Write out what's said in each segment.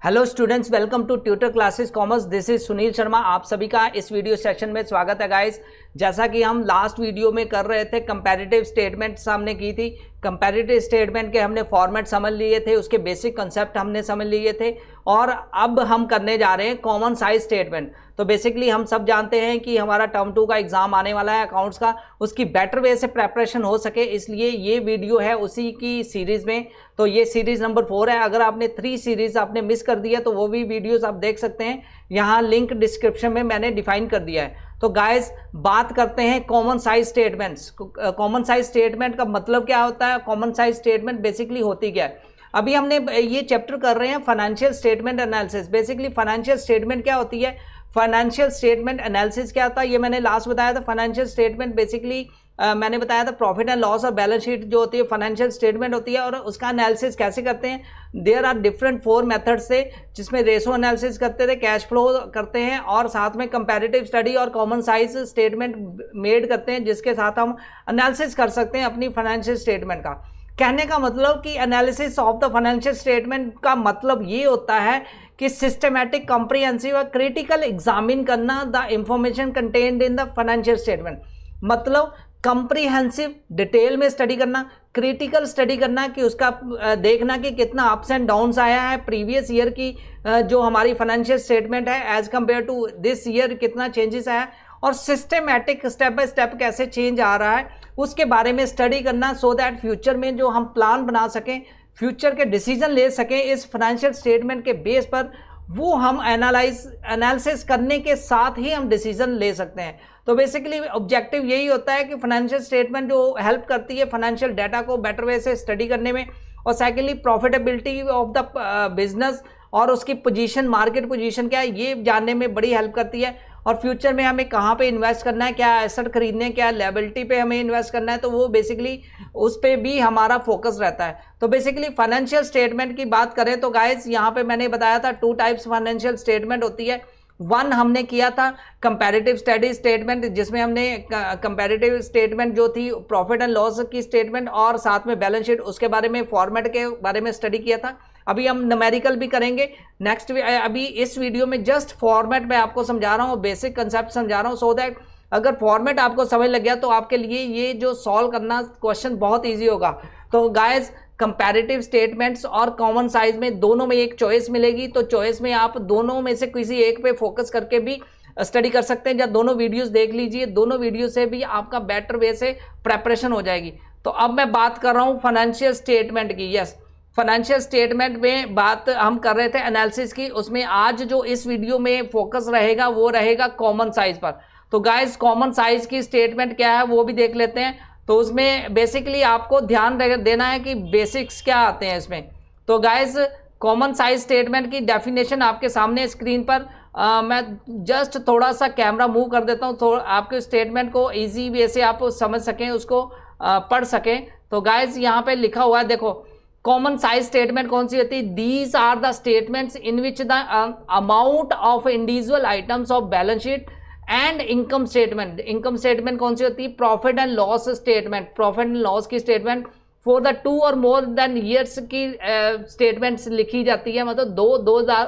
Hello students, welcome to tutor classes commerce. This is Sunil Sharma. आप सभी का इस वीडियो सेशन में स्वागत है गाइस। जैसा कि हम लास्ट वीडियो में कर रहे थे, कंपैरेटिव स्टेटमेंट सामने की थी। कंपैरेटिव स्टेटमेंट के हमने फॉर्मेट समझ लिए थे, उसके बेसिक कंसेप्ट हमने समझ लिए थे और अब हम करने जा रहे हैं कॉमन साइज स्टेटमेंट। तो बेसिकली हम सब जानते हैं कि हमारा टर्म 2 का एग्जाम आने वाला है अकाउंट्स का, उसकी बेटर वे से प्रेपरेशन हो सके, इसलिए ये वीडियो है उसी की सीरीज में। तो ये सीरीज नंबर 4 है। अगर आपने 3 सीरीज आपने मिस कर दिया तो वो भी वीडियोस आप देख सकते हैं, यहाँ लिंक डिस्क्रिप्शन में मैंने डिफाइन कर दिया है। तो गाइस, बात करते हैं common size statements. Common size statement का मतलब क्या होता है, कॉमन साइज स्टेटमेंट बेसिकली होती क्या है। अभी हमने ये चैप्टर कर रहे हैं financial statement analysis. Basically financial statement क्या होती है, फाइनेंशियल स्टेटमेंट एनालिसिस क्या होता है, ये मैंने लास्ट बताया था। फाइनेंशियल स्टेटमेंट बेसिकली मैंने बताया था प्रॉफिट एंड लॉस और बैलेंस शीट जो होती है फाइनेंशियल स्टेटमेंट होती है, और उसका एनालिसिस कैसे करते हैं। देयर आर डिफरेंट 4 मेथड्स से, जिसमें रेशो एनालिसिस करते थे, कैश फ्लो करते हैं और साथ में कंपैरेटिव स्टडी और कॉमन साइज स्टेटमेंट मेड करते हैं, जिसके साथ हम एनालिसिस कर सकते हैं अपनी फाइनेंशियल स्टेटमेंट का। कहने का मतलब कि analysis of the financial statement का मतलब ये होता है कि सिस्टमैटिक, कॉम्प्रिहेंसिव और क्रिटिकल एग्जामिन करना the information contained in the financial statement. मतलब कॉम्प्रिहेंसिव, डिटेल में स्टडी करना, क्रिटिकल स्टडी करना कि उसका देखना कि कितना अप्स एंड डाउन्स आया है प्रीवियस ईयर की जो हमारी फाइनेंशियल स्टेटमेंट है as compare to this year कितना चेंजेस आया, और सिस्टमैटिक स्टेप बाय स्टेप कैसे चेंज आ रहा है उसके बारे में स्टडी करना, सो दैट फ्यूचर में जो हम प्लान बना सकें, फ्यूचर के डिसीजन ले सकें इस फाइनेंशियल स्टेटमेंट के बेस पर, वो हम एनालिसिस करने के साथ ही हम डिसीजन ले सकते हैं। तो बेसिकली ऑब्जेक्टिव यही होता है कि फाइनेंशियल स्टेटमेंट जो हेल्प करती है फाइनेंशियल डाटा को बेटर वे से स्टडी करने में, और secondly profitability of the business और उसकी पोजीशन, मार्केट पोजीशन क्या है, ये जानने में बड़ी हेल्प करती है। और फ्यूचर में हमें कहाँ पे इन्वेस्ट करना है, क्या एसेट खरीदने, क्या लायबिलिटी पे हमें इन्वेस्ट करना है, तो वो बेसिकली उस पर भी हमारा फोकस रहता है। तो बेसिकली फाइनेंशियल स्टेटमेंट की बात करें तो गाइस, यहाँ पे मैंने बताया था 2 टाइप्स फाइनेंशियल स्टेटमेंट होती है। 1 हमने किया था कंपैरेटिव स्टडी स्टेटमेंट, जिसमें हमने कंपैरेटिव स्टेटमेंट जो थी प्रॉफिट एंड लॉस की स्टेटमेंट और साथ में बैलेंस शीट, उसके बारे में फॉर्मेट के बारे में स्टडी किया था। अभी हम न्यूमेरिकल भी करेंगे नेक्स्ट। अभी इस वीडियो में जस्ट फॉर्मेट में आपको समझा रहा हूँ, बेसिक कंसेप्ट समझा रहा हूँ, सो दैट अगर फॉर्मेट आपको समझ लग गया तो आपके लिए ये जो सॉल्व करना क्वेश्चन बहुत ईजी होगा। तो गाइज, कंपैरेटिव स्टेटमेंट्स और कॉमन साइज में दोनों में एक चॉइस मिलेगी, तो चॉइस में आप दोनों में से किसी एक पे फोकस करके भी स्टडी कर सकते हैं। जब दोनों वीडियोस देख लीजिए, दोनों वीडियो से भी आपका बेटर वे से प्रेपरेशन हो जाएगी। तो अब मैं बात कर रहा हूँ फाइनेंशियल स्टेटमेंट की। यस, फाइनेंशियल स्टेटमेंट में बात हम कर रहे थे एनालिसिस की, उसमें आज जो इस वीडियो में फोकस रहेगा वो रहेगा कॉमन साइज पर। तो गाइस, कॉमन साइज की स्टेटमेंट क्या है वो भी देख लेते हैं। तो उसमें बेसिकली आपको ध्यान देना है कि बेसिक्स क्या आते हैं इसमें। तो गाइस, कॉमन साइज स्टेटमेंट की डेफिनेशन आपके सामने स्क्रीन पर मैं जस्ट थोड़ा सा कैमरा मूव कर देता हूँ, तो आपके स्टेटमेंट को इजी वे से आप समझ सकें, उसको पढ़ सकें। तो गाइस, यहाँ पे लिखा हुआ है, देखो कॉमन साइज स्टेटमेंट कौन सी होती है। These are the statements in which the amount of individual items of balance sheet and income statement. Income statement कौन सी होती है, profit and loss statement, profit and loss की स्टेटमेंट फॉर द 2 और मोर देन ईयर्स की statements लिखी जाती है, मतलब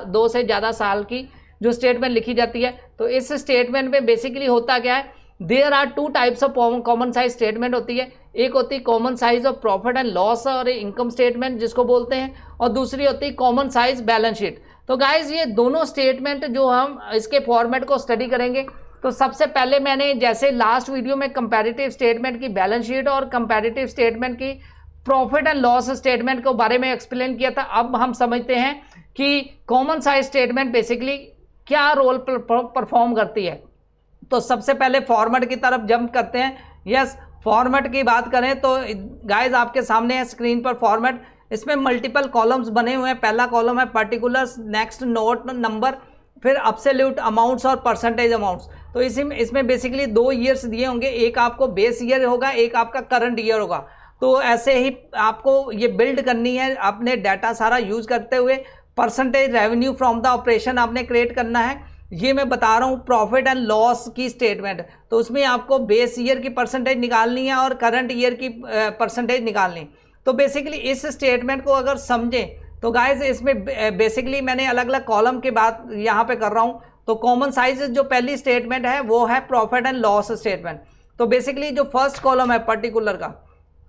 दो से ज़्यादा साल की जो स्टेटमेंट लिखी जाती है। तो इस स्टेटमेंट में बेसिकली होता क्या है, there are 2 types of common size statement होती है। एक होती है common size of profit and loss और इनकम स्टेटमेंट जिसको बोलते हैं, और दूसरी होती है कॉमन साइज बैलेंस शीट। तो गाइज, ये दोनों स्टेटमेंट जो हम इसके फॉर्मेट को स्टडी करेंगे, तो सबसे पहले मैंने जैसे लास्ट वीडियो में कंपैरेटिव स्टेटमेंट की बैलेंस शीट और कंपैरेटिव स्टेटमेंट की प्रॉफिट एंड लॉस स्टेटमेंट के बारे में एक्सप्लेन किया था। अब हम समझते हैं कि कॉमन साइज स्टेटमेंट बेसिकली क्या रोल परफॉर्म करती है। तो सबसे पहले फॉर्मेट की तरफ जंप करते हैं। यस, फॉर्मेट की बात करें तो गाइज आपके सामने है स्क्रीन पर फॉर्मेट। इसमें मल्टीपल कॉलम्स बने हुए हैं। पहला कॉलम है पर्टिकुलर्स, नेक्स्ट नोट नंबर, फिर एब्सोल्यूट अमाउंट्स और परसेंटेज अमाउंट्स। तो इसमें बेसिकली 2 ईयर्स दिए होंगे, एक आपको बेस ईयर होगा, एक आपका करंट ईयर होगा। तो ऐसे ही आपको ये बिल्ड करनी है अपने डाटा सारा यूज करते हुए। Percentage revenue from the operation आपने क्रिएट करना है, ये मैं बता रहा हूँ प्रॉफिट एंड लॉस की स्टेटमेंट। तो उसमें आपको बेस ईयर की परसेंटेज निकालनी है और करंट ईयर की परसेंटेज निकालनी। तो बेसिकली इस स्टेटमेंट को अगर समझें तो गाइज इसमें बेसिकली मैंने अलग अलग कॉलम की बात यहाँ पे कर रहा हूँ। तो कॉमन साइज जो पहली स्टेटमेंट है वो है प्रॉफिट एंड लॉस स्टेटमेंट। तो बेसिकली जो फर्स्ट कॉलम है पर्टिकुलर का,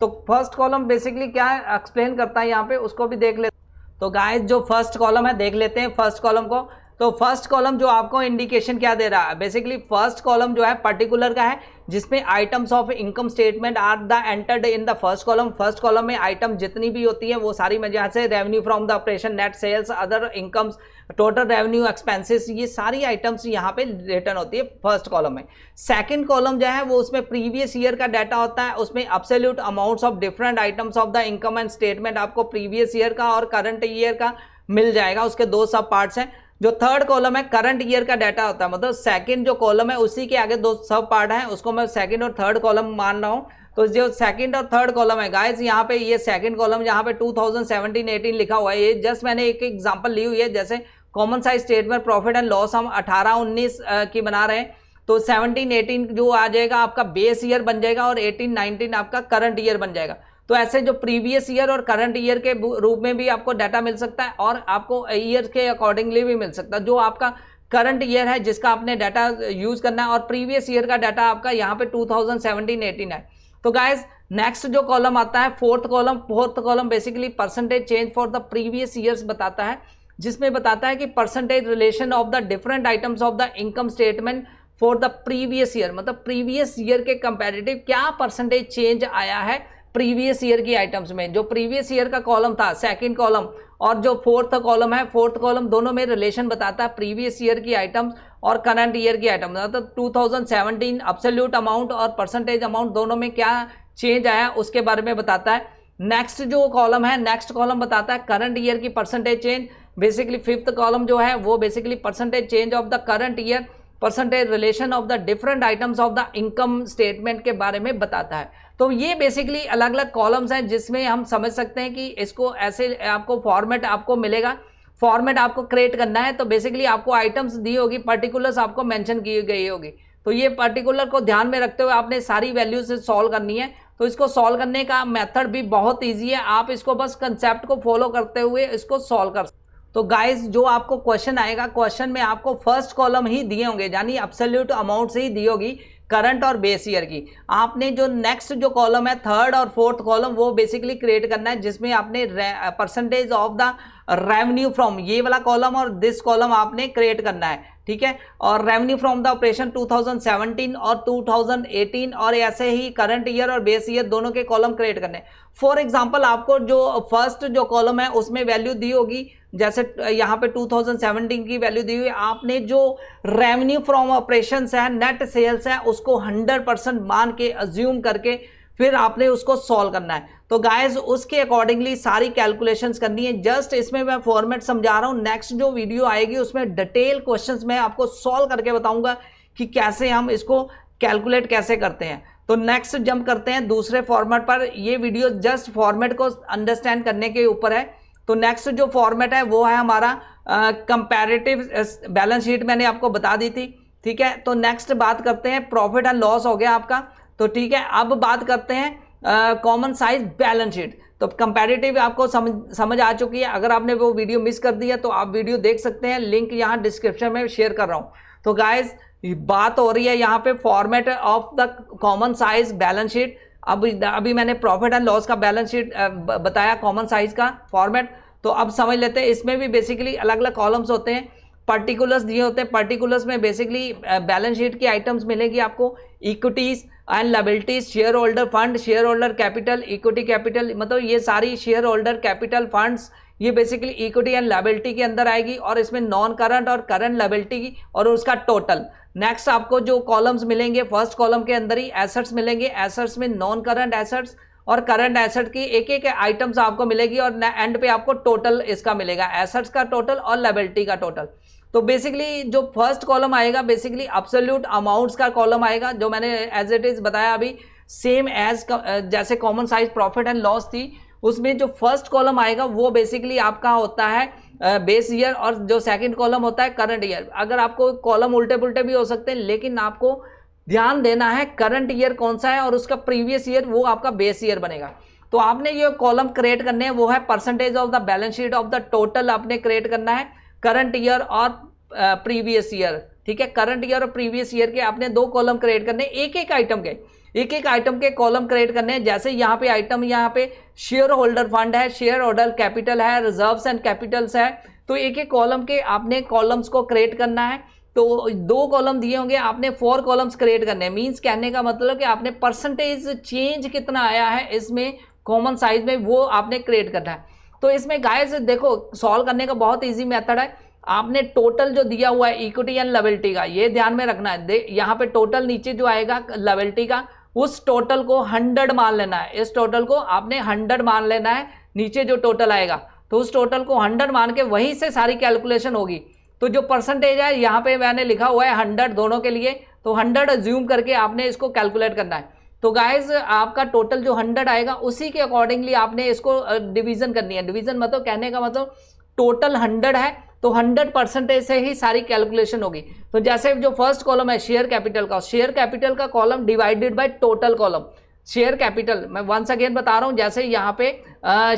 तो फर्स्ट कॉलम बेसिकली क्या एक्सप्लेन करता है यहाँ पे, उसको भी देख लेते। तो गाइस जो फर्स्ट कॉलम है देख लेते हैं फर्स्ट कॉलम को। तो फर्स्ट कॉलम जो आपको इंडिकेशन क्या दे रहा है, बेसिकली फर्स्ट कॉलम जो है पर्टिकुलर का है, जिसमें items of income statement are the entered in the first column. First column में आइटम जितनी भी होती है वो सारी में, जहाँ से revenue from the operation, net sales, other incomes, total revenue, expenses, ये सारी आइटम्स यहाँ पे रिटर्न होती है फर्स्ट कॉलम में। सेकंड कॉलम जो है वो उसमें प्रीवियस ईयर का डाटा होता है, उसमें absolute amounts of different items of the income and statement आपको प्रीवियस ईयर का और करंट ईयर का मिल जाएगा। उसके दो सब पार्ट्स हैं। जो थर्ड कॉलम है करंट ईयर का डाटा होता है, मतलब सेकंड जो कॉलम है उसी के आगे दो सब पार्ट हैं, उसको मैं सेकंड और थर्ड कॉलम मान रहा हूं। तो जो सेकंड और थर्ड कॉलम है गाइस, यहाँ पे ये सेकंड कॉलम जहाँ पे 2017-18 लिखा हुआ है, ये जस्ट मैंने एक एग्जांपल ली हुई है। जैसे common size statement profit and loss हम 18-19 की बना रहे हैं, तो 17-18 जो आ जाएगा आपका बेस ईयर बन जाएगा और 18-19 आपका करंट ईयर बन जाएगा। तो ऐसे जो प्रीवियस ईयर और करंट ईयर के रूप में भी आपको डाटा मिल सकता है और आपको ईयर के अकॉर्डिंगली भी मिल सकता है। जो आपका करंट ईयर है जिसका आपने डाटा यूज करना है, और प्रीवियस ईयर का डाटा आपका यहाँ पे 2017-18 है। तो गाइज नेक्स्ट जो कॉलम आता है fourth column basically percentage change for the previous years बताता है, जिसमें बताता है कि percentage relation of the different items of the income statement for the previous year, मतलब प्रीवियस ईयर के कंपैरेटिव क्या परसेंटेज चेंज आया है प्रीवियस ईयर की आइटम्स में। जो प्रीवियस ईयर का कॉलम था सेकंड कॉलम, और जो फोर्थ कॉलम है फोर्थ कॉलम, दोनों में रिलेशन बताता है प्रीवियस ईयर की आइटम्स और करंट ईयर की आइटम्स, मतलब 2017 एब्सोल्यूट अमाउंट और परसेंटेज अमाउंट दोनों में क्या चेंज आया उसके बारे में बताता है। नेक्स्ट जो कॉलम है, नेक्स्ट कॉलम बताता है करंट ईयर की percentage change. Basically fifth column जो है वो basically percentage change of the current year, percentage relation of the different items of the income statement के बारे में बताता है। तो ये बेसिकली अलग अलग कॉलम्स हैं जिसमें हम समझ सकते हैं कि इसको ऐसे आपको फॉर्मेट आपको मिलेगा, फॉर्मेट आपको क्रिएट करना है। तो बेसिकली आपको आइटम्स दी होगी, पर्टिकुलर्स आपको मेंशन की गई होगी, तो ये पर्टिकुलर को ध्यान में रखते हुए आपने सारी वैल्यू से सॉल्व करनी है। तो इसको सॉल्व करने का मेथड भी बहुत ईजी है, आप इसको बस कंसेप्ट को फॉलो करते हुए इसको सॉल्व कर। तो गाइस जो आपको क्वेश्चन आएगा, क्वेश्चन में आपको फर्स्ट कॉलम ही दिए होंगे, यानी एब्सोल्यूट अमाउंट से ही दी होगी करंट और बेस ईयर की। आपने जो नेक्स्ट जो कॉलम है थर्ड और फोर्थ कॉलम वो बेसिकली क्रिएट करना है, जिसमें आपने percentage of the revenue from, ये वाला कॉलम और दिस कॉलम आपने क्रिएट करना है, ठीक है। और रेवेन्यू फ्रॉम द ऑपरेशन 2017 और 2018, और ऐसे ही करंट ईयर और बेस ईयर दोनों के कॉलम क्रिएट करने। फॉर एग्जांपल आपको जो फर्स्ट जो कॉलम है उसमें वैल्यू दी होगी, जैसे यहाँ पे 2017 की वैल्यू दी हुई है, आपने जो रेवेन्यू फ्रॉम ऑपरेशंस है, नेट सेल्स है, उसको 100% मान के अज्यूम करके फिर आपने उसको सॉल्व करना है। तो गाइस उसके अकॉर्डिंगली सारी कैलकुलेशंस करनी है। जस्ट इसमें मैं फॉर्मेट समझा रहा हूँ, नेक्स्ट जो वीडियो आएगी उसमें डिटेल क्वेश्चंस मैं आपको सॉल्व करके बताऊंगा कि कैसे हम इसको कैलकुलेट कैसे करते हैं। तो नेक्स्ट जंप करते हैं दूसरे फॉर्मेट पर। ये वीडियो जस्ट फॉर्मेट को अंडरस्टैंड करने के ऊपर है। तो नेक्स्ट जो फॉर्मेट है वो है हमारा कंपैरेटिव बैलेंस शीट, मैंने आपको बता दी थी, ठीक है। तो नेक्स्ट बात करते हैं, प्रॉफिट एंड लॉस हो गया आपका, तो ठीक है। अब बात करते हैं कॉमन साइज बैलेंस शीट। तो कंपैरेटिव आपको समझ आ चुकी है। अगर आपने वो वीडियो मिस कर दी है तो आप वीडियो देख सकते हैं, लिंक यहाँ डिस्क्रिप्शन में शेयर कर रहा हूँ। तो गाइज बात हो रही है यहाँ पे format of the common size balance sheet. अभी मैंने प्रॉफिट एंड लॉस का बैलेंस शीट बताया, कॉमन साइज का फॉर्मेट। तो अब समझ लेते हैं, इसमें भी बेसिकली अलग अलग कॉलम्स होते हैं, पर्टिकुलर्स दिए होते हैं। पर्टिकुलर्स में बेसिकली बैलेंस शीट की आइटम्स मिलेगी आपको, equities and liabilities, share holder fund, share holder capital, equity capital, मतलब ये सारी शेयर होल्डर कैपिटल फंड्स ये बेसिकली इक्विटी एंड लायबिलिटी के अंदर आएगी, और इसमें नॉन करंट और करंट लायबिलिटी की और उसका टोटल। नेक्स्ट आपको जो कॉलम्स मिलेंगे, फर्स्ट कॉलम के अंदर ही एसेट्स मिलेंगे, एसेट्स में नॉन करंट एसेट्स और करंट एसेट की एक एक आइटम्स आपको मिलेगी, और एंड पे आपको टोटल इसका मिलेगा, एसेट्स का टोटल और लायबिलिटी का टोटल। तो बेसिकली जो फर्स्ट कॉलम आएगा बेसिकली एब्सोल्यूट अमाउंट्स का कॉलम आएगा, जो मैंने एज इट इज बताया अभी, सेम एज जैसे common size profit and loss थी, उसमें जो फर्स्ट कॉलम आएगा वो बेसिकली आपका होता है बेस ईयर, और जो सेकंड कॉलम होता है करंट ईयर। अगर आपको कॉलम उल्टे पुल्टे भी हो सकते हैं, लेकिन आपको ध्यान देना है करंट ईयर कौन सा है और उसका प्रीवियस ईयर वो आपका बेस ईयर बनेगा। तो आपने ये कॉलम क्रिएट करने हैं, वो है percentage of the balance sheet of the total आपने क्रिएट करना है करंट ईयर और प्रीवियस ईयर। ठीक है, करंट ईयर और प्रीवियस ईयर के आपने 2 कॉलम क्रिएट करने, एक एक आइटम के कॉलम क्रिएट करने हैं। जैसे यहाँ पे आइटम, यहाँ पे शेयर होल्डर फंड है, शेयर होल्डर कैपिटल है, रिजर्व्स एंड कैपिटल्स है। तो एक एक कॉलम के आपने कॉलम्स को क्रिएट करना है। तो 2 कॉलम दिए होंगे, आपने 4 कॉलम्स क्रिएट करने हैं। मींस कहने का मतलब कि आपने परसेंटेज चेंज कितना आया है इसमें कॉमन साइज में, वो आपने क्रिएट करना है। तो इसमें गाइस देखो, सॉल्व करने का बहुत ईजी मेथड है। आपने टोटल जो दिया हुआ है इक्विटी एंड लायबिलिटी का, ये ध्यान में रखना है। यहाँ पे टोटल नीचे जो आएगा लायबिलिटी का, उस टोटल को 100 मान लेना है। इस टोटल को आपने 100 मान लेना है, नीचे जो टोटल आएगा तो उस टोटल को 100 मान के वहीं से सारी कैलकुलेशन होगी। तो जो परसेंटेज है यहाँ पे मैंने लिखा हुआ है 100 दोनों के लिए, तो 100 अज्यूम करके आपने इसको कैलकुलेट करना है। तो गाइज आपका टोटल जो 100 आएगा उसी के अकॉर्डिंगली आपने इसको डिवीजन करनी है। डिवीजन मतलब कहने का मतलब टोटल 100 है तो 100% से ही सारी कैलकुलेशन होगी। तो जैसे जो फर्स्ट कॉलम है शेयर कैपिटल का, शेयर कैपिटल का column divided by total column. Share capital मैं वंस अगेन बता रहा हूं, जैसे यहाँ पे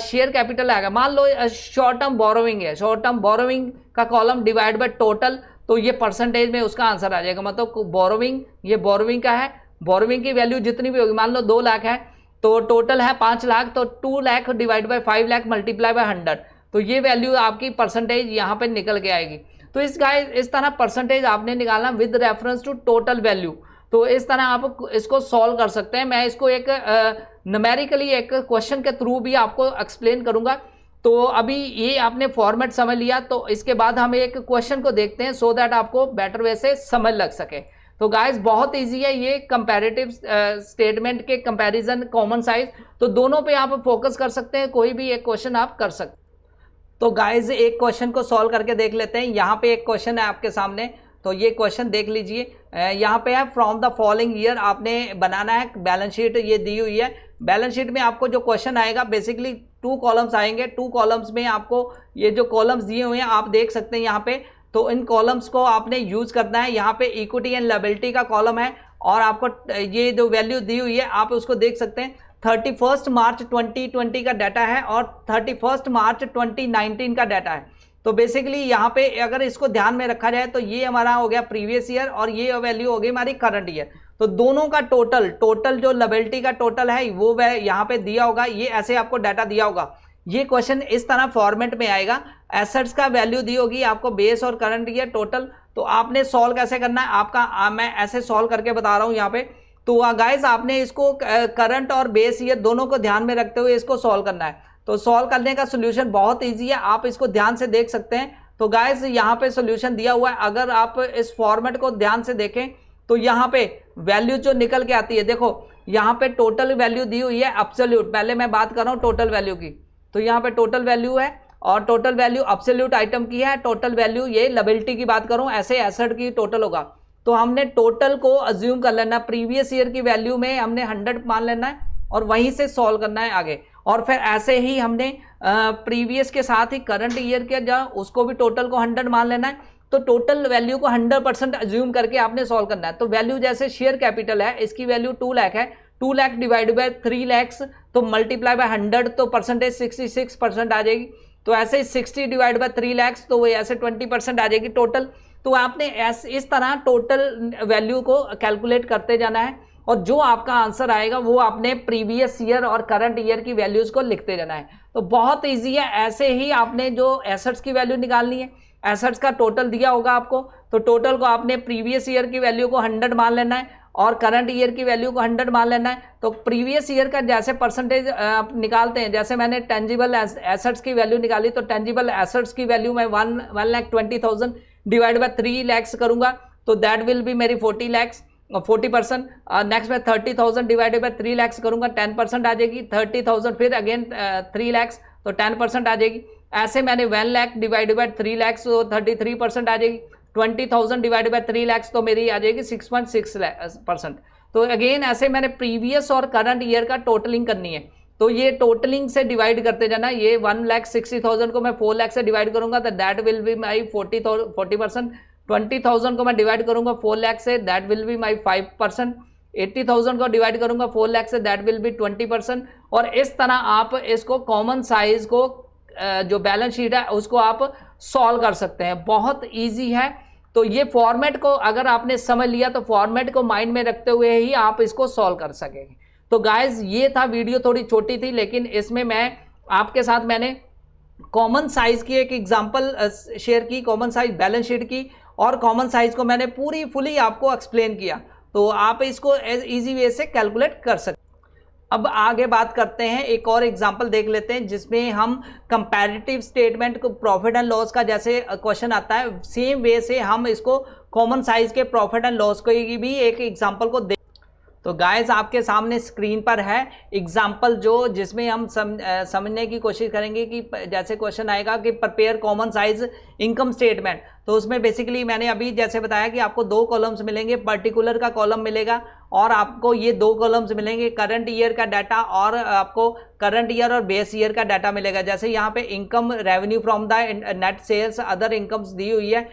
शेयर कैपिटल आएगा, मान लो शॉर्ट टर्म बोरोइंग है, शॉर्ट टर्म बोरोइंग का कॉलम डिवाइड बाय टोटल, तो ये परसेंटेज में उसका आंसर आ जाएगा। मतलब बोरोइंग, ये बोरोइंग का है, बोरोइंग की वैल्यू जितनी भी होगी, मान लो 2 लाख है तो टोटल है 5 लाख, तो 2 lakh divide by 5 lakh multiply by 100, तो ये वैल्यू आपकी परसेंटेज यहाँ पे निकल के आएगी। तो इस तरह परसेंटेज आपने निकालना with reference to total value. तो इस तरह आप इसको सॉल्व कर सकते हैं। मैं इसको एक न्यूमेरिकली एक क्वेश्चन के थ्रू भी आपको एक्सप्लेन करूंगा। तो अभी ये आपने फॉर्मेट समझ लिया, तो इसके बाद हम एक क्वेश्चन को देखते हैं सो दैट आपको बेटर वे से समझ लग सके। तो गाइस बहुत इजी है ये कंपैरेटिव स्टेटमेंट के कंपैरिजन कॉमन साइज, तो दोनों पे आप फोकस कर सकते हैं, कोई भी एक क्वेश्चन आप कर सकते हैं। तो गाइज एक क्वेश्चन को सॉल्व करके देख लेते हैं। यहाँ पे एक क्वेश्चन है आपके सामने, तो ये क्वेश्चन देख लीजिए। यहाँ पे है फ्रॉम द फॉलोइंग ईयर आपने बनाना है बैलेंस शीट, ये दी हुई है। बैलेंस शीट में आपको जो क्वेश्चन आएगा बेसिकली 2 कॉलम्स आएंगे। 2 कॉलम्स में आपको ये जो कॉलम्स दिए हुए हैं आप देख सकते हैं यहाँ पे, तो इन कॉलम्स को आपने यूज करना है। यहाँ पे इक्विटी एंड लायबिलिटी का कॉलम है और आपको ये जो वैल्यू दी हुई है आप उसको देख सकते हैं। 31 मार्च 2020 का डाटा है और 31 मार्च 2019 का डाटा है। तो बेसिकली यहाँ पे अगर इसको ध्यान में रखा जाए तो ये हमारा हो गया प्रीवियस ईयर और ये वैल्यू हो गई हमारी करंट ईयर। तो दोनों का टोटल जो लायबिलिटी का टोटल है वो यहाँ पे दिया होगा, ये ऐसे आपको डाटा दिया होगा। ये क्वेश्चन इस तरह फॉर्मेट में आएगा, एसेट्स का वैल्यू दी होगी आपको, बेस और करंट ईयर टोटल। तो आपने सॉल्व कैसे करना है आपका, मैं ऐसे सॉल्व करके बता रहा हूँ यहाँ पे। तो गाइस आपने इसको करंट और बेस ईयर दोनों को ध्यान में रखते हुए इसको सॉल्व करना है। तो सॉल्व करने का सोल्यूशन बहुत इजी है, आप इसको ध्यान से देख सकते हैं। तो गाइस यहाँ पे सोल्यूशन दिया हुआ है, अगर आप इस फॉर्मेट को ध्यान से देखें तो यहाँ पे वैल्यू जो निकल के आती है, देखो यहाँ पे टोटल वैल्यू दी हुई है एब्सोल्यूट। पहले मैं बात कर रहा हूँ टोटल वैल्यू की, तो यहाँ पे टोटल वैल्यू है और टोटल वैल्यू एब्सोल्यूट आइटम की है। टोटल वैल्यू ये लायबिलिटी की बात करूँ, ऐसे एसेट की टोटल होगा। तो हमने टोटल को अज्यूम कर लेना, प्रीवियस ईयर की वैल्यू में हमने 100 मान लेना है और वहीं से सॉल्व करना है आगे। और फिर ऐसे ही हमने प्रीवियस के साथ ही करंट ईयर के जा उसको भी टोटल को 100 मान लेना है। तो टोटल वैल्यू को 100% अज्यूम करके आपने सॉल्व करना है। तो वैल्यू जैसे शेयर कैपिटल है, इसकी वैल्यू 2 लाख है, 2 लाख डिवाइड बाय 3 लाख तो मल्टीप्लाई बाय 100, तो परसेंटेज 66% आ जाएगी। तो ऐसे 60 डिवाइड बाय 3 लाख तो वो ऐसे 20% आ जाएगी टोटल। तो आपने इस तरह टोटल वैल्यू को कैलकुलेट करते जाना है और जो आपका आंसर आएगा वो आपने प्रीवियस ईयर और करंट ईयर की वैल्यूज को लिखते जाना है। तो बहुत इजी है। ऐसे ही आपने जो एसेट्स की वैल्यू निकालनी है, एसेट्स का टोटल दिया होगा आपको, तो टोटल को आपने प्रीवियस ईयर की वैल्यू को 100 मान लेना है और करंट ईयर की वैल्यू को 100 मान लेना है। तो प्रीवियस ईयर का जैसे परसेंटेज निकालते हैं, जैसे मैंने टेंजिबल एसेट्स की वैल्यू निकाली, तो टेंजिबल एसेट्स की वैल्यू मैं 1,20,000 डिवाइड बाय 3 लाख करूंगा, तो दैट विल बी मेरी 40%। नेक्स्ट में 30,000 डिवाइडेड बाय 3 लाख करूंगा, 10% आ जाएगी। 30,000 फिर अगेन 3 लाख तो 10% आ जाएगी। ऐसे मैंने 1 लाख डिवाइडेड बाय 3 लाख तो 33% आ जाएगी। 20,000 डिवाइडेड बाय 3 लाख तो मेरी आ जाएगी 6.6%। तो अगेन ऐसे मैंने प्रीवियस और करंट ईयर का टोटलिंग करनी है। तो ये टोटलिंग से डिवाइड करते जाना। ये 1,60,000 को मैं 4 लाख से डिवाइड करूंगा तो दैट विल बी माई 40%। 20,000 को मैं डिवाइड करूंगा 4 लाख से, दैट विल बी माई 5%। 80,000 को डिवाइड करूंगा 4 लाख से, दैट विल बी 20%। और इस तरह आप इसको कॉमन साइज को जो बैलेंस शीट है उसको आप सॉल्व कर सकते हैं, बहुत ईजी है। तो ये फॉर्मेट को अगर आपने समझ लिया तो फॉर्मेट को माइंड में रखते हुए ही आप इसको सॉल्व कर सकेंगे। तो गाइज ये था, वीडियो थोड़ी छोटी थी लेकिन इसमें मैं आपके साथ मैंने कॉमन साइज की एक एग्जांपल शेयर की, कॉमन साइज बैलेंस शीट की, और कॉमन साइज को मैंने पूरी फुली आपको एक्सप्लेन किया, तो आप इसको इजी वे से कैलकुलेट कर सकते। अब आगे बात करते हैं, एक और एग्जांपल देख लेते हैं जिसमें हम कंपैरेटिव स्टेटमेंट को प्रॉफिट एंड लॉस का जैसे क्वेश्चन आता है सेम वे से हम इसको कॉमन साइज के प्रॉफिट एंड लॉस को भी एक एग्जांपल को तो गाइस आपके सामने स्क्रीन पर है एग्जाम्पल जो जिसमें हम समझने की कोशिश करेंगे कि जैसे क्वेश्चन आएगा कि prepare common size income statement. तो उसमें बेसिकली मैंने अभी जैसे बताया कि आपको 2 कॉलम्स मिलेंगे, पर्टिकुलर का कॉलम मिलेगा और आपको ये 2 कॉलम्स मिलेंगे, करंट ईयर का डाटा और आपको करंट ईयर और बेस ईयर का डाटा मिलेगा। जैसे यहाँ पे income revenue from the net sales other incomes दी हुई है,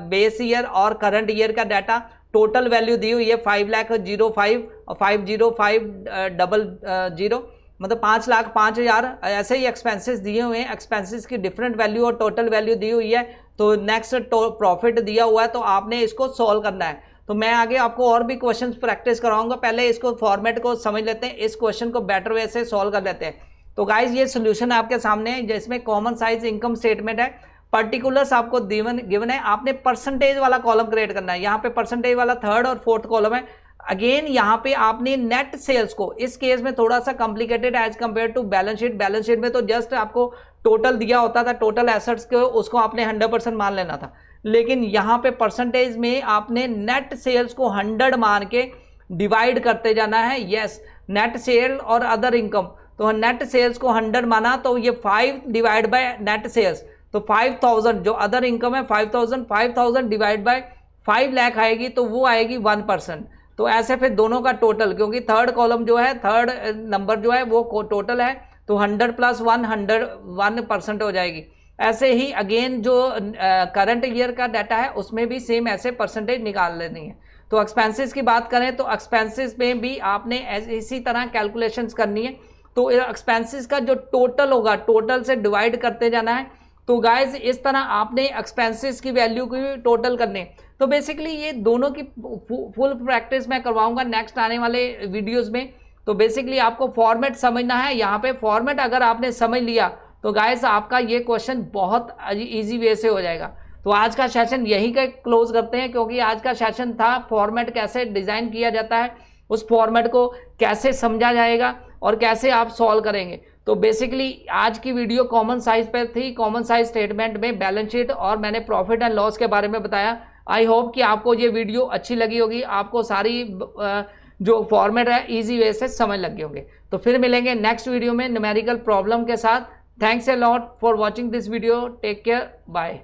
बेस ईयर और करंट ईयर का डाटा, टोटल वैल्यू दी हुई है 5,05,50500 मतलब 5,05,000। ऐसे ही एक्सपेंसेस दिए हुए हैं, एक्सपेंसेस की डिफरेंट वैल्यू और टोटल वैल्यू दी हुई है। तो नेक्स्ट प्रॉफिट दिया हुआ है, तो आपने इसको सॉल्व करना है। तो मैं आगे आपको और भी क्वेश्चंस प्रैक्टिस कराऊंगा, पहले इसको फॉर्मेट को समझ लेते हैं, इस क्वेश्चन को बेटर वे से सॉल्व कर लेते हैं। तो गाइज ये सोल्यूशन आपके सामने है जिसमें कॉमन साइज इनकम स्टेटमेंट है, पर्टिकुलर्स आपको गिवन है, आपने परसेंटेज वाला कॉलम क्रिएट करना है। यहाँ पे परसेंटेज वाला 3rd और 4th कॉलम है। अगेन यहाँ पे आपने नेट सेल्स को, इस केस में थोड़ा सा complicated as compare to balance sheet. Balance sheet में तो जस्ट आपको टोटल दिया होता था, टोटल एसेट्स को उसको आपने 100% मान लेना था, लेकिन यहाँ पे परसेंटेज में आपने नेट सेल्स को 100 मान के डिवाइड करते जाना है। यस, नेट सेल और अदर इनकम, तो नेट सेल्स को 100 माना तो ये 5 डिवाइड बाय नेट सेल्स, तो 5,000 जो अदर इनकम है 5,000 डिवाइड बाय 5 लाख आएगी, तो वो आएगी 1%। तो ऐसे फिर दोनों का टोटल, क्योंकि 3rd कॉलम जो है 3rd नंबर जो है वो टोटल है, तो 100 + 1 101% हो जाएगी। ऐसे ही अगेन जो करंट ईयर का डाटा है उसमें भी सेम ऐसे परसेंटेज निकाल लेनी है। तो एक्सपेंसेस की बात करें तो एक्सपेंसेस में भी आपने इसी तरह कैलकुलेशंस करनी है। तो एक्सपेंसेस का जो टोटल होगा, टोटल से डिवाइड करते जाना है। तो गाइज इस तरह आपने एक्सपेंसेस की वैल्यू की भी टोटल करने। तो बेसिकली ये दोनों की फुल प्रैक्टिस मैं करवाऊंगा नेक्स्ट आने वाले वीडियोस में। तो बेसिकली आपको फॉर्मेट समझना है। यहाँ पे फॉर्मेट अगर आपने समझ लिया तो गाइज आपका ये क्वेश्चन बहुत इजी वे से हो जाएगा। तो आज का सेशन यहीं का क्लोज करते हैं, क्योंकि आज का सेशन था फॉर्मेट कैसे डिज़ाइन किया जाता है, उस फॉर्मेट को कैसे समझा जाएगा और कैसे आप सॉल्व करेंगे। तो बेसिकली आज की वीडियो कॉमन साइज पर थी, कॉमन साइज स्टेटमेंट में बैलेंस शीट और मैंने प्रॉफिट एंड लॉस के बारे में बताया। आई होप कि आपको ये वीडियो अच्छी लगी होगी, आपको सारी जो फॉर्मेट है इजी वे से समझ लगे होंगे। तो फिर मिलेंगे नेक्स्ट वीडियो में न्यूमेरिकल प्रॉब्लम के साथ। Thanks a lot for watching this video, take care, bye.